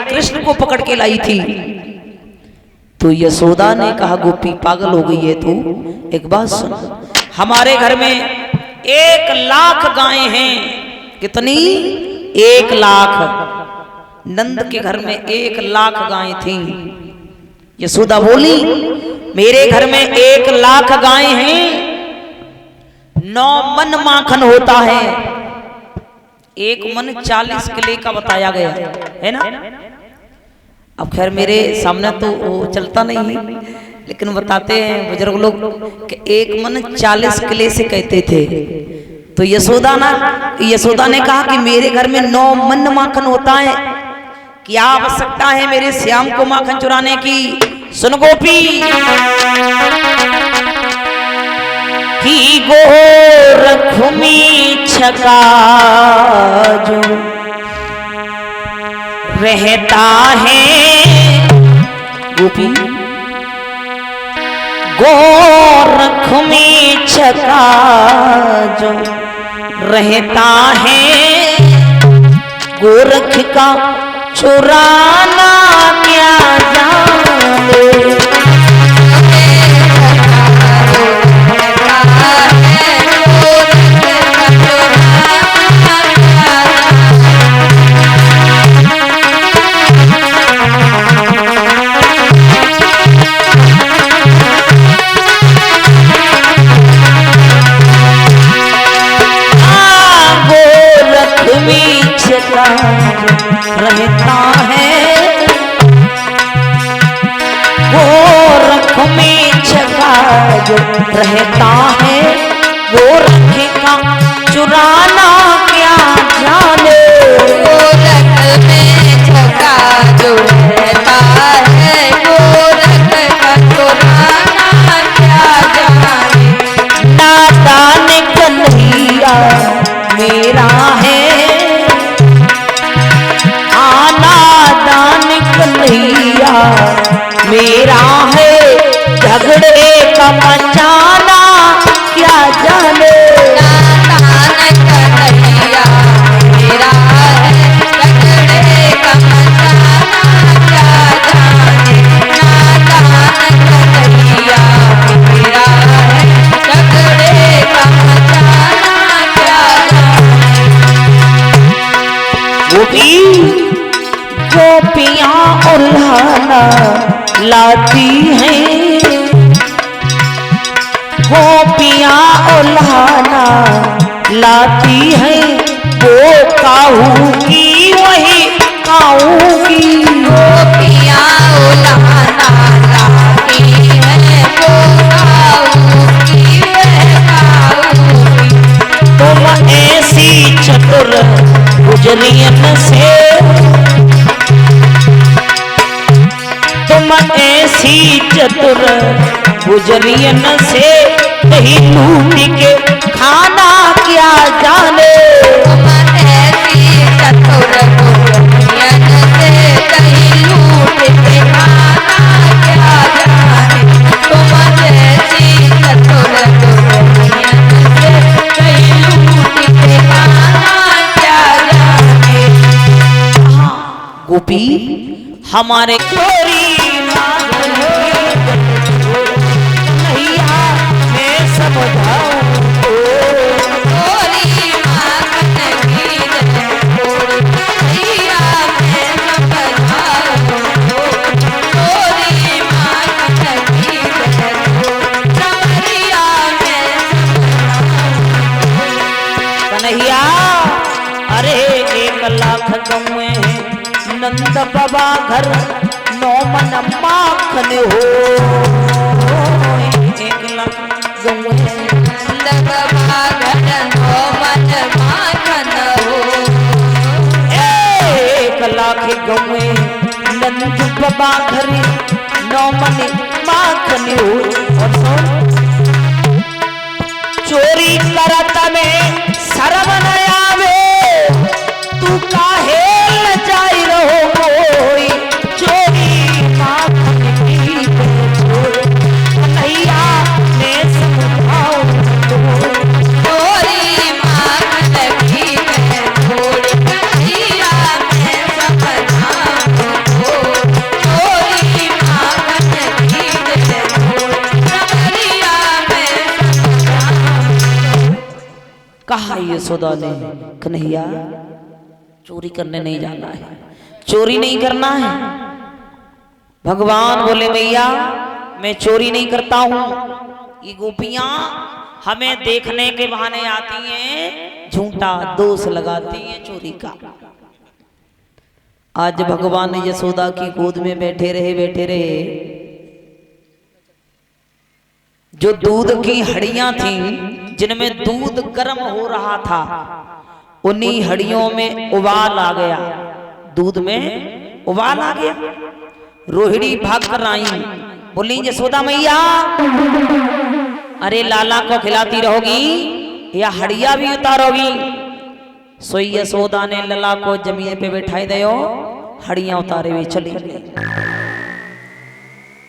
कृष्ण को पकड़ के लाई थी। तो यशोदा ने कहा गोपी पागल हो गई है तू, एक बात सुन, हमारे घर में 1 लाख गायें हैं। कितनी? 1 लाख। नंद के घर में 1 लाख गायें थी। यशोदा बोली मेरे घर में 1 लाख गायें हैं, 9 मन माखन होता है। 1 मन 40 किले का बताया गया है ना। अब खैर मेरे सामने तो वो चलता नहीं है, लेकिन बताते हैं बुजुर्ग लोग कि 1 मन 40 किले से कहते थे। तो यशोदा ने कहा कि मेरे घर में 9 मन माखन होता है, क्या आवश्यकता है मेरे श्याम को माखन चुराने की। सुन गोपी की गोरखमी छका जो रहता है, गोपी गोरख में छका जो रहता है, गोरख का चुराना क्या जाने। रहता है गोरख में छका जो रहता है, गोरख का चुराना क्या जाने। गोरख में छका जो रहता है, गोरख का चुराना क्या जाने। नादान कन्हैया मेरा है, कन्हैया मेरा है, झगड़े का मचाना क्या जाने। नादान कन्हैया मेरा है, झगड़े का मचाना क्या जाने। नादान कन्हैया मेरा है, झगड़े का मचाना क्या जाने। गोपी गोपियां उल्हाना लाती हैं, गोपियां उल्हाना लाती हैं, वो काऊ की वही काऊ की। गोपियां उल्हाना लाती हैं, वो काऊ की वह काऊ की। तुम ऐसी चतुर गुजरियन से, तुम ऐसी चतुर गुजरियन से कहीं लूट के खाना क्या जाने। तुम ऐसी चतुर गुजरियन से कहीं लूट के खाना क्या जाने। तुम ऐसी चतुर गुजरियन से कहीं लूट के खाना क्या जाने। गोपी हमारे कोरी कन्हैया, अरे 1 लाख गौएं हैं, नंद बाबा घर 9 मन माखन हो। 1 लाख गौएं, नंद बाबा घर 9 मन माखन हो। 1 लाख गौएं नंद बाबा घर 9 मन माखन हो। और चोरी करत में शर्म न आवे, तू काहे जाई रहो कोई, चोरी माखन की छोड़। कन्हैया मैं समझाऊं तो, चोरी माखन की छोड़। कन्हैया मैं समझाऊं यशोदा ने, कन्हैया चोरी करने नहीं जाना है, चोरी नहीं करना है। भगवान बोले मैया मैं चोरी नहीं करता हूं। ये गोपियां हमें देखने के बहाने आती हैं, झूठा दोष लगाती हैं चोरी का। आज भगवान यशोदा की गोद में बैठे रहे, जो दूध की हड़ियां थीं जिनमें दूध गर्म हो रहा था, उन्हीं हड़ियों में उबाल आ गया, दूध में उबाल आ गया। रोहिणी भाग कर आई, बोली यशोदा मैया अरे लाला को खिलाती रहोगी या हड़िया भी उतारोगी? सोई यशोदा ने लला को जमीन पे बैठाई दयो, हड़ियां उतारे हुए चली गई।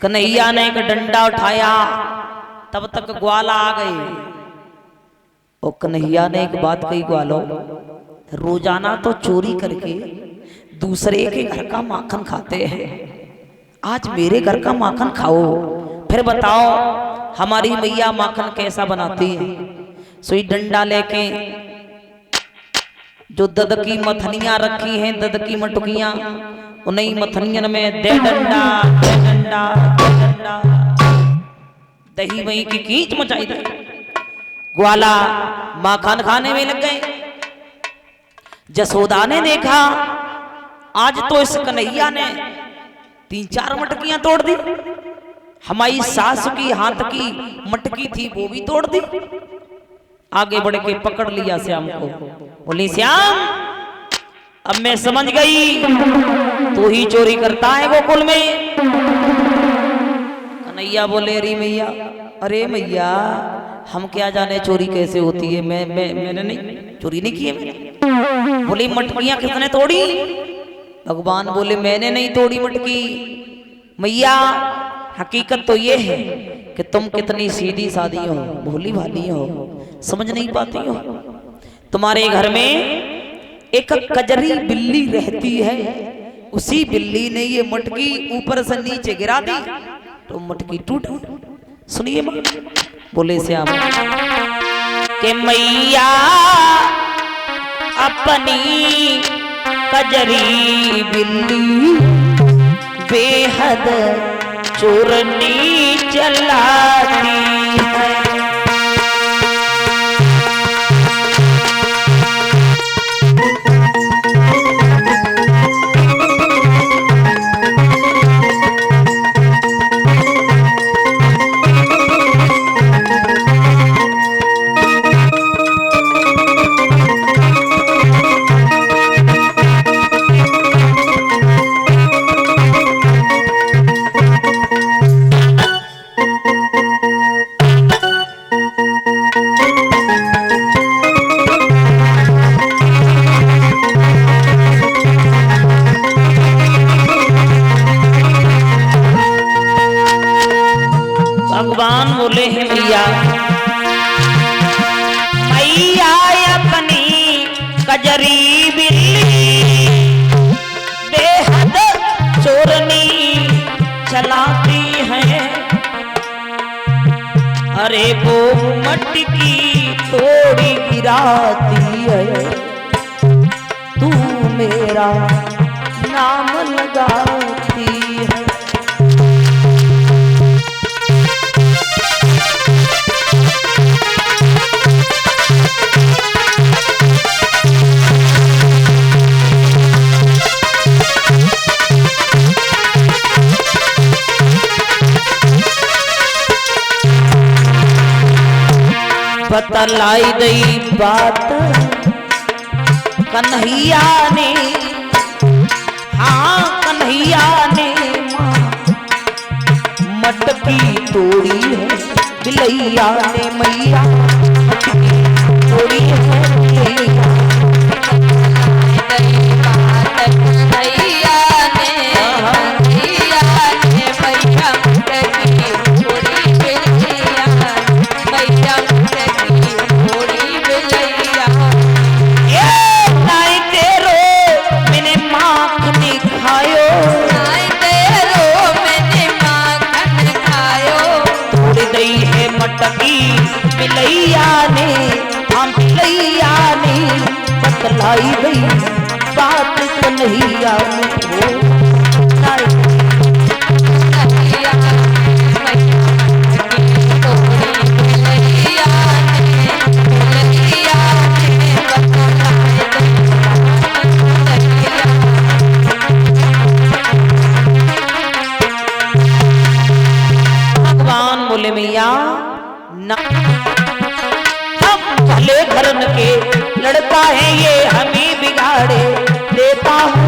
कन्हैया ने एक डंडा उठाया, तब तक ग्वाला आ गए। और कन्हैया ने एक बात कही, ग्वालो रोजाना तो चोरी करके दूसरे के घर का माखन खाते हैं, आज मेरे घर का माखन खाओ, फिर बताओ हमारी मैया माखन कैसा बनाती है। सोई डंडा लेके जो दद की मथनियां रखी हैं, दद की मटुकियां, उन्हीं मथनियन में दे डंडा दे डंडा दे डंडा, दही वही की कीच मचाई दे। ग्वाला माखन खाने में लग गए। यशोदा ने देखा आज तो इस कन्हैया ने 3-4 मटकियां तोड़ दी, हमारी सास की हाथ की मटकी थी वो भी तोड़ दी। आगे बढ़ के पकड़ लिया श्याम को, बोली श्याम अब मैं समझ गई तू ही चोरी करता है गोकुल में। कन्हैया बोले अरे मैया हम क्या जाने चोरी कैसे होती है, मैंने नहीं चोरी नहीं की है मैंने। बोली मटकियां किसने तोड़ी? भगवान बोले मैंने नहीं तोड़ी मटकी। मैया हकीकत तो ये है कि तुम कितनी सीधी सादी हो, भोली भाली हो, समझ नहीं पाती हो। तुम्हारे घर में एक कजरी बिल्ली रहती है, उसी बिल्ली ने ये मटकी ऊपर से नीचे गिरा दी तो मटकी टूट। सुनिए बोले श्याम के मैया अपनी कजरी बिल्ली बेहद चोरनी चलाती है। भगवान बोले हैं मैया अपनी कजरी बिल्ली बेहद चोरनी चलाती है। अरे वो मटकी थोड़ी गिराती है, तू मेरा नाम लगाती है। बतलाई गई बात कन्हैया ने, हाँ कन्हैया ने मटकी तोड़ी है बिलैया ने, मैया मटकी तोड़ी है बिलैया। मटकी बिलैया ने हम लैया ने बतलाई गई बात कन्हैया ने भगवान बोले मैया ना हम भले घरन के लड़का है ये हमें बिगाड़े देता हूँ।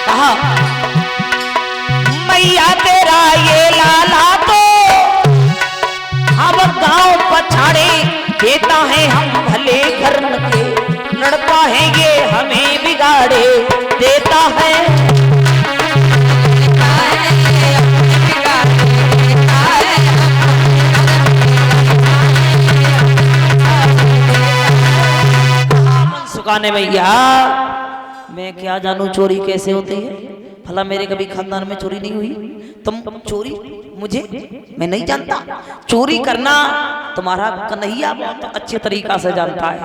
कहा मैया तेरा ये लाला तो अब गांव पछाड़े देता है हम भले घरन के लड़का है ये हमें बिगाड़े देता है। सुखाने भैया मैं क्या जानूं चोरी कैसे होती है, भला मेरे कभी खानदान में चोरी नहीं हुई। तुम चोरी मुझे मैं नहीं जानता, चोरी करना तुम्हारा कन्हैया बहुत अच्छे तरीका से जानता है,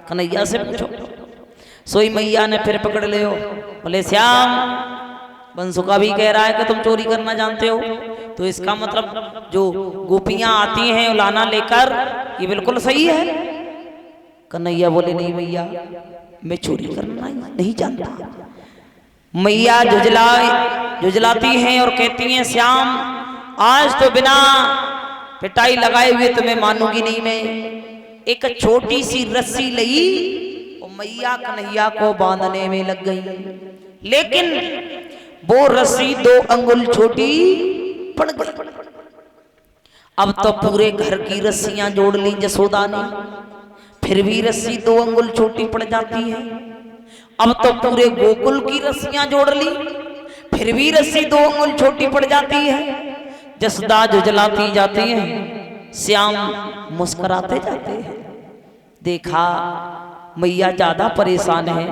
कन्हैया से पूछो। सोई मैया ने फिर पकड़ ले हो, बोले श्याम बंसुका भी कह रहा है कि तुम चोरी करना जानते हो, तो इसका मतलब जो गोपियां आती हैं उलाना लेकर ये बिल्कुल सही है। कन्हैया बोले नहीं मैया मैं चोरी करना नहीं जानता। मैया जुझलाती हैं और कहती हैं श्याम आज तो बिना पिटाई लगाए हुए तुम्हें मानूंगी नहीं मैं। एक छोटी सी रस्सी ली और मैया कन्हैया को बांधने में लग गई, लेकिन वो रस्सी 2 अंगुल छोटी पड़ गई। अब तो पूरे घर की रस्सियां जोड़ ली जसोदा ने, फिर भी रस्सी 2 अंगुल छोटी पड़ जाती है। अब तो पूरे गोकुल की रस्सियां जोड़ ली, फिर भी रस्सी 2 अंगुल छोटी पड़ जाती है। जसोदा जुझलाती जाती है, श्याम मुस्कुराते जाते हैं। देखा मैया ज्यादा परेशान है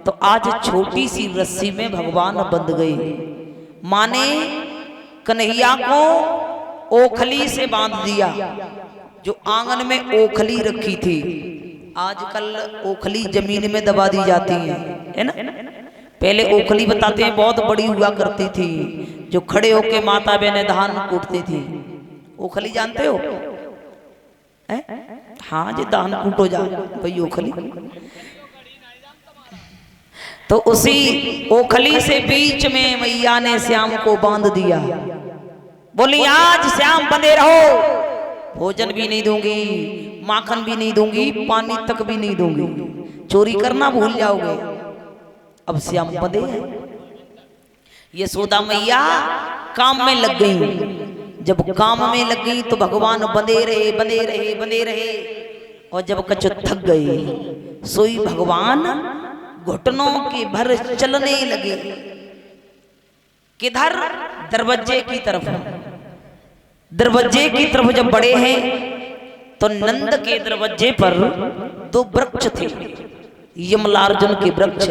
तो आज छोटी सी रस्सी में भगवान बंध गए। माने कन्हैया को ओखली से बांध दिया, जो आंगन में ओखली रखी थी। आजकल ओखली जमीन में दबा दी जाती है ना। पहले ओखली बताते हैं बहुत बड़ी हुआ करती थी, जो खड़े होके माता बहने धान कूटती थी। ओखली जानते हो? हाँ जी धान कूटो जा भाई ओखली। तो उसी ओखली से बीच में मैया ने श्याम को बांध दिया। बोली आज श्याम बंधे रहो, भोजन भी नहीं दूंगी, माखन भी नहीं दूंगी, पानी तक भी नहीं दूंगी, चोरी करना भूल जाओगे। अब श्याम बंधे हैं। यशोदा मैया काम में लग गई। जब काम में लग गई तो भगवान बंधे रहे बंधे रहे बंधे रहे, और जब कछु थक गए सोई भगवान घुटनों के भर चलने लगे। किधर? दरवाजे की तरफ। दरवाजे की तरफ जब बढ़े हैं तो नंद के दरवाजे पर 2 वृक्ष थे, यमलार्जुन के वृक्ष।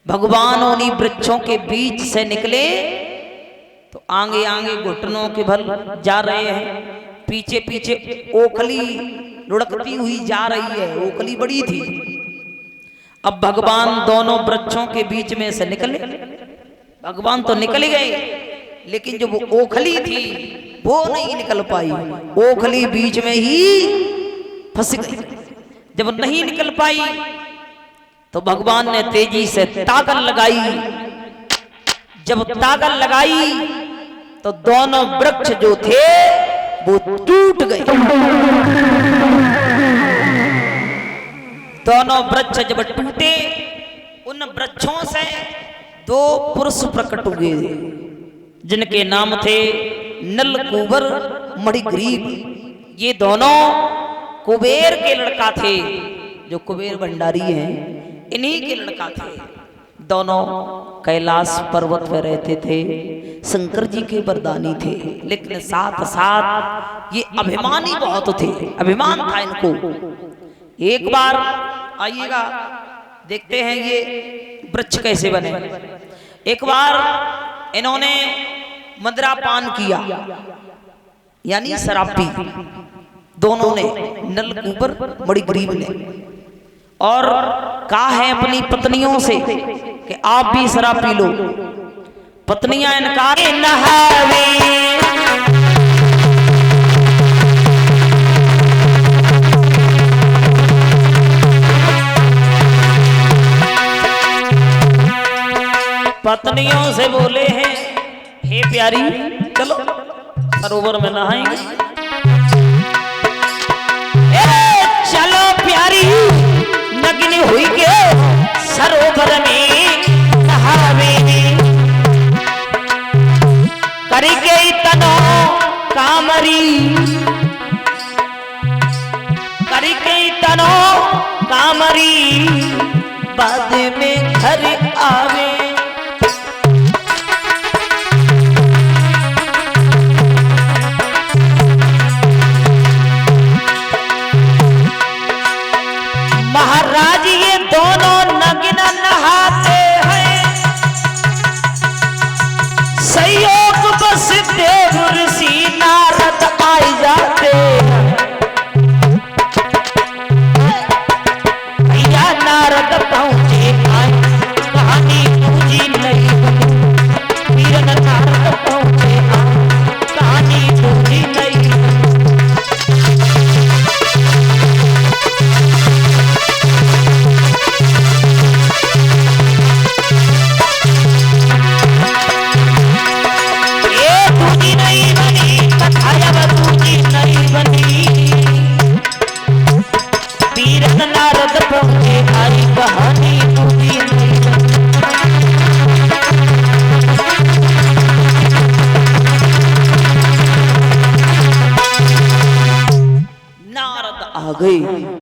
भगवान उन्हीं वृक्षों के बीच से निकले तो आगे आगे घुटनों के भर जा रहे हैं, पीछे पीछे ओखली लुढ़कती हुई जा रही है। ओखली बड़ी थी। अब भगवान दोनों वृक्षों के बीच में से निकले। भगवान तो निकल गए, लेकिन जो वो ओखली थी वो नहीं निकल पाई। ओखली बीच में ही फंस गई। जब नहीं निकल पाई तो भगवान ने तेजी से ताकत लगाई। जब ताकत लगाई तो दोनों वृक्ष जो थे वो टूट गए। दोनों वृक्ष जब टूटे, उन वृक्षों से 2 पुरुष प्रकट हुए, जिनके नाम थे नलकूबर मणिग्रीव। ये दोनों कुबेर के लड़का थे, जो कुबेर भंडारी हैं, इन्हीं के लड़का थे। दोनों कैलाश पर्वत पर रहते थे, शंकर जी के वरदानी थे, लेकिन साथ साथ ये अभिमानी बहुत थे। अभिमान था इनको। एक बार आइएगा देखते हैं ये वृक्ष कैसे बने। एक बार इन्होंने मदिरा पान किया, यानी शराब पी, दोनों ने, नलकूबर बड़ी गरीब ने, और कहा है अपनी पत्नियों से कि आप भी शराब पी लो। पत्नियां इनकार नहावे, पत्नियों से बोले हैं, हे प्यारी चलो सरोवर में नहाएंगे। चलो प्यारी नग्न हुई के सरोवर में नहावे, करी गई तनो कामरी, करी गई तनो कामरी, बाद में घर आवे। महाराज ये दोनों नग्न नहाते हैं, संयोग बस देव ऋषि नारद आए जाते हैं। भैया नारद पहुंचे आए, कहानी पूजी नहीं बनी। वीरन नारद पहुंचे आए, कहानी पूजी नहीं बनी। नारद पहुंचे आई, कहानी पूरी नहीं बनी। नारद आ गए।